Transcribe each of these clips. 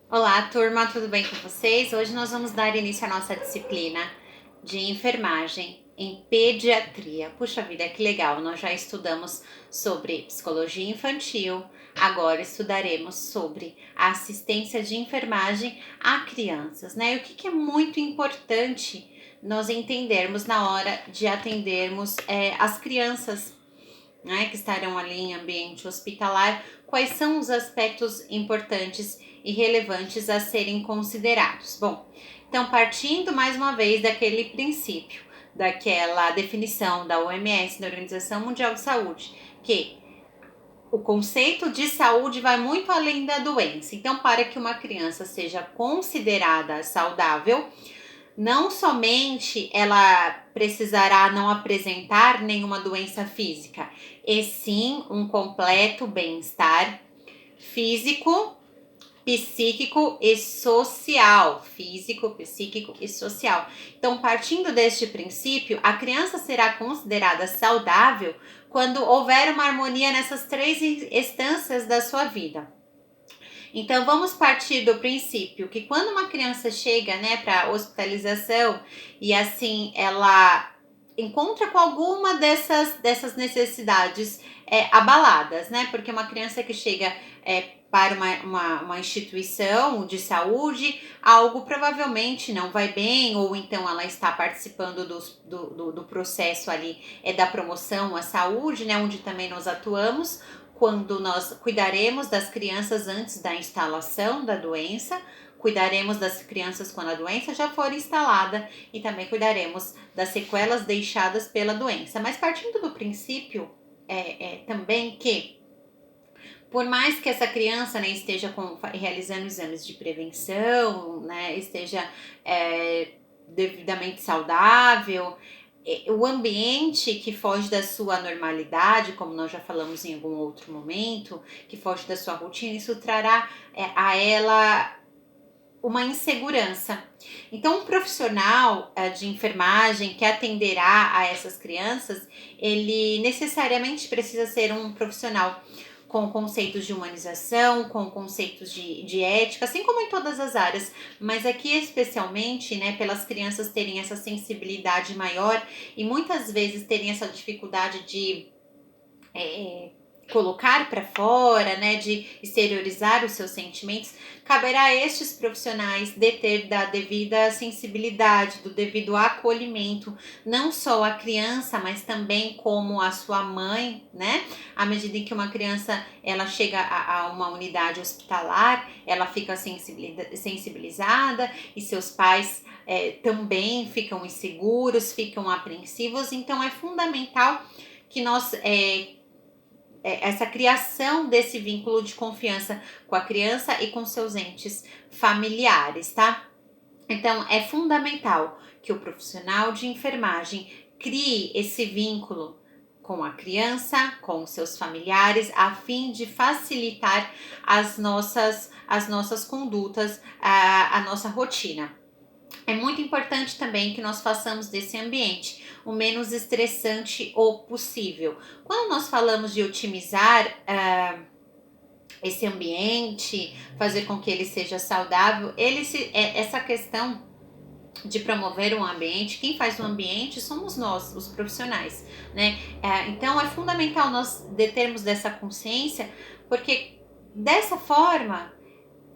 Olá, turma, tudo bem com vocês? Hoje nós vamos dar início à nossa disciplina de enfermagem em pediatria. Puxa vida, que legal! Nós já estudamos sobre psicologia infantil, agora estudaremos sobre a assistência de enfermagem a crianças, né? E o que é muito importante nós entendermos na hora de atendermos as crianças, né, que estarão ali em ambiente hospitalar, quais são os aspectos importantes e relevantes a serem considerados. Bom, então partindo mais uma vez daquele princípio, daquela definição da OMS, da Organização Mundial de Saúde, que o conceito de saúde vai muito além da doença. Então, para que uma criança seja considerada saudável, não somente ela precisará não apresentar nenhuma doença física, e sim um completo bem-estar físico, psíquico e social. Físico, psíquico e social. Então, partindo deste princípio, a criança será considerada saudável quando houver uma harmonia nessas três instâncias da sua vida. Então vamos partir do princípio que quando uma criança chega, né, para hospitalização e assim ela encontra com alguma dessas necessidades abaladas, né? Porque uma criança que chega para uma instituição de saúde, algo provavelmente não vai bem, ou então ela está participando do processo ali da promoção à saúde, né? Onde também nós atuamos, quando nós cuidaremos das crianças antes da instalação da doença, cuidaremos das crianças quando a doença já for instalada e também cuidaremos das sequelas deixadas pela doença. Mas partindo do princípio também que, por mais que essa criança, né, esteja realizando exames de prevenção, né, esteja devidamente saudável, o ambiente que foge da sua normalidade, como nós já falamos em algum outro momento, que foge da sua rotina, isso trará a ela uma insegurança. Então, um profissional de enfermagem que atenderá a essas crianças, ele necessariamente precisa ser um profissional com conceitos de humanização, com conceitos de ética, assim como em todas as áreas, mas aqui especialmente, né, pelas crianças terem essa sensibilidade maior e muitas vezes terem essa dificuldade de colocar para fora, né, de exteriorizar os seus sentimentos, caberá a estes profissionais deter da devida sensibilidade, do devido acolhimento, não só a criança, mas também como a sua mãe, né? À medida em que uma criança ela chega a uma unidade hospitalar, ela fica sensibilizada e seus pais também ficam inseguros, ficam apreensivos, então é fundamental que nós essa criação desse vínculo de confiança com a criança e com seus entes familiares, tá? Então é fundamental que o profissional de enfermagem crie esse vínculo com a criança, com seus familiares, a fim de facilitar as nossas condutas, a nossa rotina. É muito importante também que nós façamos desse ambiente o menos estressante ou possível. Quando nós falamos de otimizar esse ambiente, fazer com que ele seja saudável, essa questão de promover um ambiente, quem faz o ambiente somos nós, os profissionais, né? Então é fundamental nós termos dessa consciência, porque dessa forma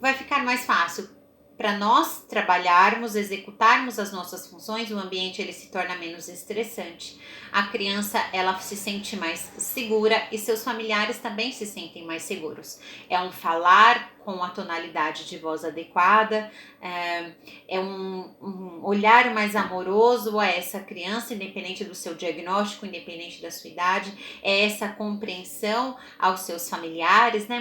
vai ficar mais fácil para nós trabalharmos, executarmos as nossas funções, o ambiente ele se torna menos estressante. A criança ela se sente mais segura e seus familiares também se sentem mais seguros. É um falar com a tonalidade de voz adequada, é um olhar mais amoroso a essa criança, independente do seu diagnóstico, independente da sua idade, é essa compreensão aos seus familiares, né?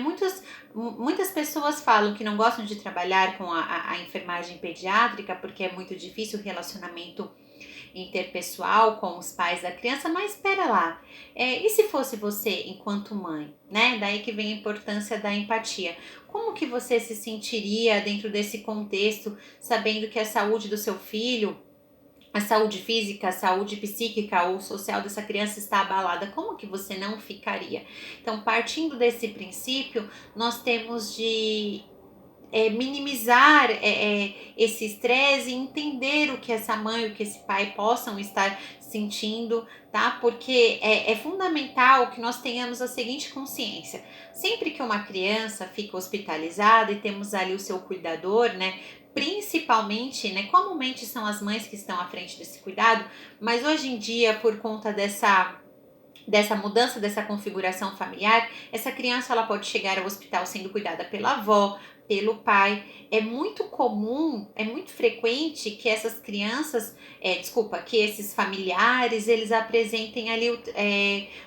Muitas pessoas falam que não gostam de trabalhar com a enfermagem pediátrica porque é muito difícil o relacionamento interpessoal com os pais da criança, mas espera lá, e se fosse você enquanto mãe, né? Daí que vem a importância da empatia. Como que você se sentiria dentro desse contexto, sabendo que a saúde do seu filho, a saúde física, a saúde psíquica ou social dessa criança está abalada? Como que você não ficaria? Então, partindo desse princípio, nós temos de minimizar esse estresse e entender o que essa mãe, o que esse pai possam estar sentindo, tá? Porque é fundamental que nós tenhamos a seguinte consciência: sempre que uma criança fica hospitalizada e temos ali o seu cuidador, né? Principalmente, né? Comumente são as mães que estão à frente desse cuidado, mas hoje em dia, por conta dessa mudança, dessa configuração familiar, essa criança ela pode chegar ao hospital sendo cuidada pela avó, pelo pai. É muito comum, é muito frequente que essas crianças, que esses familiares, eles apresentem ali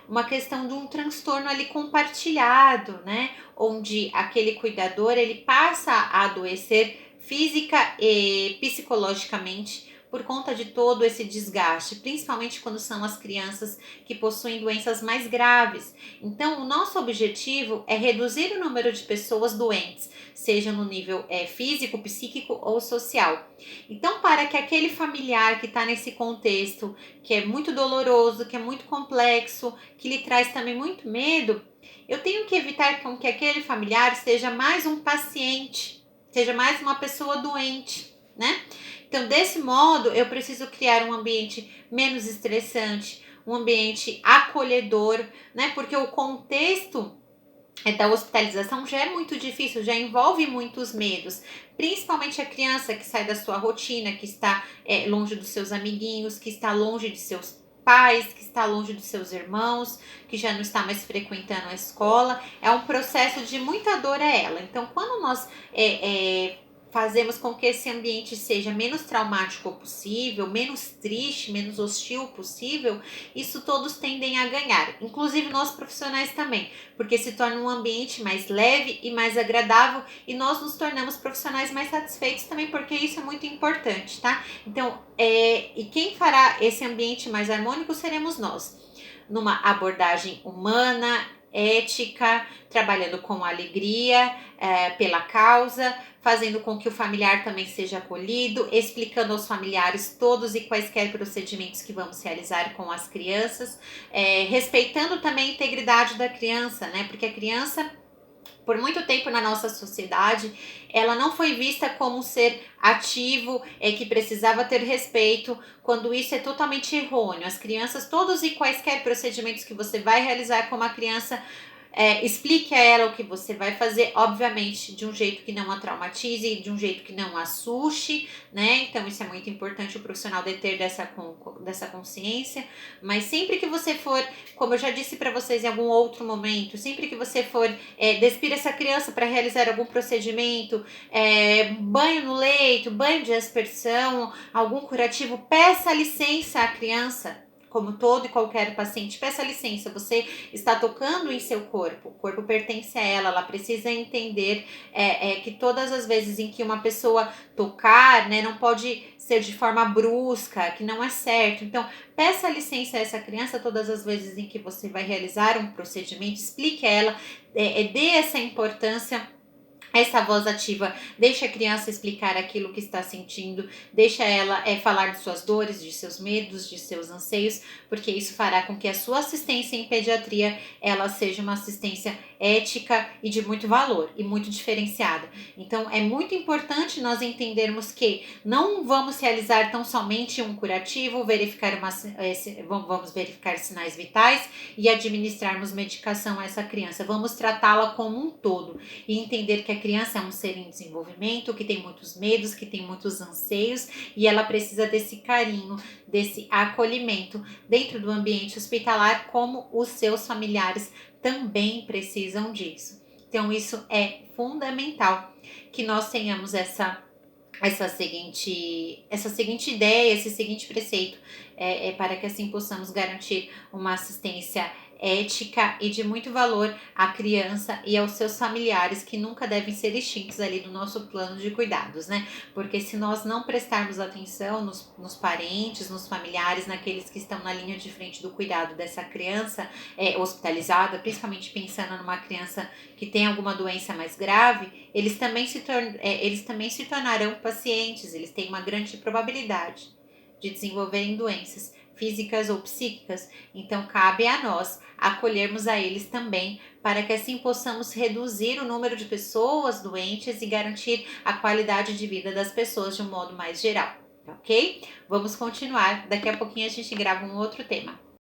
uma questão de um transtorno ali compartilhado, né? Onde aquele cuidador, ele passa a adoecer física e psicologicamente por conta de todo esse desgaste, principalmente quando são as crianças que possuem doenças mais graves. Então, o nosso objetivo é reduzir o número de pessoas doentes, seja no nível físico, psíquico ou social. Então, para que aquele familiar que está nesse contexto, que é muito doloroso, que é muito complexo, que lhe traz também muito medo, eu tenho que evitar com que aquele familiar seja mais um paciente, seja mais uma pessoa doente, né? Então, desse modo, eu preciso criar um ambiente menos estressante, um ambiente acolhedor, né? Porque o contexto da hospitalização já é muito difícil, já envolve muitos medos, principalmente a criança que sai da sua rotina, que está longe dos seus amiguinhos, que está longe de seus pais, que está longe dos seus irmãos, que já não está mais frequentando a escola. É um processo de muita dor a ela. Então, quando nós fazemos com que esse ambiente seja menos traumático possível, menos triste, menos hostil possível, isso todos tendem a ganhar, inclusive nós profissionais também, porque se torna um ambiente mais leve e mais agradável e nós nos tornamos profissionais mais satisfeitos também, porque isso é muito importante, tá? Então, e quem fará esse ambiente mais harmônico seremos nós, numa abordagem humana, ética, trabalhando com alegria, pela causa, fazendo com que o familiar também seja acolhido, explicando aos familiares todos e quaisquer procedimentos que vamos realizar com as crianças, respeitando também a integridade da criança, né? Porque a criança, por muito tempo na nossa sociedade, ela não foi vista como um ser ativo, que precisava ter respeito, quando isso é totalmente errôneo. As crianças, todos e quaisquer procedimentos que você vai realizar com uma criança, explique a ela o que você vai fazer, obviamente de um jeito que não a traumatize, de um jeito que não a assuste, né? Então isso é muito importante o profissional ter dessa consciência, mas sempre que você for, como eu já disse para vocês em algum outro momento, sempre que você for despir essa criança para realizar algum procedimento, banho no leito, banho de aspersão, algum curativo, peça licença à criança. Como todo e qualquer paciente, peça licença, você está tocando em seu corpo, o corpo pertence a ela, ela precisa entender que todas as vezes em que uma pessoa tocar, né, não pode ser de forma brusca, que não é certo. Então, peça licença a essa criança todas as vezes em que você vai realizar um procedimento, explique a ela, dê essa importância. Essa voz ativa deixa a criança explicar aquilo que está sentindo, deixa ela falar de suas dores, de seus medos, de seus anseios, porque isso fará com que a sua assistência em pediatria ela seja uma assistência ética e de muito valor e muito diferenciada. Então é muito importante nós entendermos que não vamos realizar tão somente um curativo, vamos verificar sinais vitais e administrarmos medicação a essa criança. Vamos tratá-la como um todo e entender que a criança é um ser em desenvolvimento, que tem muitos medos, que tem muitos anseios e ela precisa desse carinho, desse acolhimento dentro do ambiente hospitalar, como os seus familiares também precisam disso. Então isso é fundamental que nós tenhamos essa seguinte ideia, esse seguinte preceito, para que assim possamos garantir uma assistência ética e de muito valor à criança e aos seus familiares, que nunca devem ser extintos ali do nosso plano de cuidados, né? Porque se nós não prestarmos atenção nos parentes, nos familiares, naqueles que estão na linha de frente do cuidado dessa criança hospitalizada, principalmente pensando numa criança que tem alguma doença mais grave, eles também se tornarão pacientes, eles têm uma grande probabilidade de desenvolverem doenças físicas ou psíquicas. Então, cabe a nós acolhermos a eles também, para que assim possamos reduzir o número de pessoas doentes e garantir a qualidade de vida das pessoas de um modo mais geral, ok? Vamos continuar, daqui a pouquinho a gente grava um outro tema.